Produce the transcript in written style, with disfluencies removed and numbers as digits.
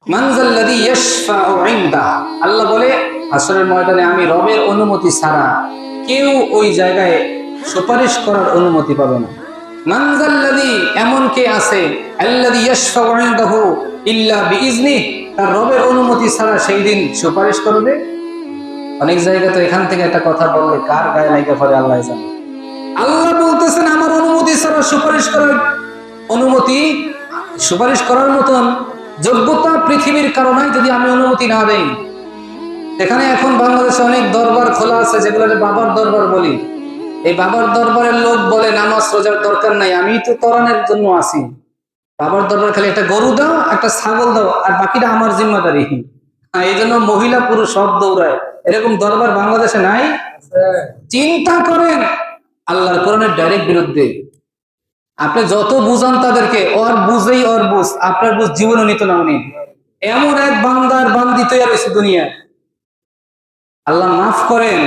মানজাল্লাযী ইয়াশফাউ ইনদা, আল্লাহ বলে হাসরের ময়দানে আমি রবের অনুমতি ছাড়া কেউ ওই জায়গায় সুপারিশ করার অনুমতি পাবে না। মানজাল্লাযী, এমন কে আছে, আল্লাযী ইয়াশফাউ ইনদাহু ইল্লা বিইজনিহি, তার রবের অনুমতি ছাড়া সেই দিন সুপারিশ করবে। অনেক জায়গায় তো এখান থেকে একটা কথা বললে কার গায়ে লাগা পড়ে আল্লাহ জানে। আল্লাহ বলতেছেন আমার অনুমতি ছাড়া সুপারিশ করার অনুমতি, সুপারিশ করার মতন যোগ্যতা পৃথিবীর কারণে যদি আমি অনুমতি না দেই। এখানে এখন বাংলাদেশে অনেক দরবার খোলা আছে, যেগুলো বাবার দরবার বলি। এই বাবার দরবারের লোক বলে নামাজ রোজার দরকার নাই, আমি তো তরানের জন্য আসি। বাবার দরবার খালি একটা গরু দাও, একটা ছাগল দাও, আর বাকিটা আমার জিম্মাদারি। এই জন্য মহিলা পুরুষ সব দৌড়ায়। এরকম দরবার বাংলাদেশে নাই। চিন্তা করেন, আল্লাহর কোরআনের ডাইরেক্ট বিরুদ্ধে। আপনি যত বুঝান তাদেরকে, ওর বুঝেই ওর বুঝ, আপনার বুঝ জীবনে নিত না উনি। এমন এক বান্দার বান্দি তৈরি হয়েছে দুনিয়া। আল্লাহ মাফ করেন।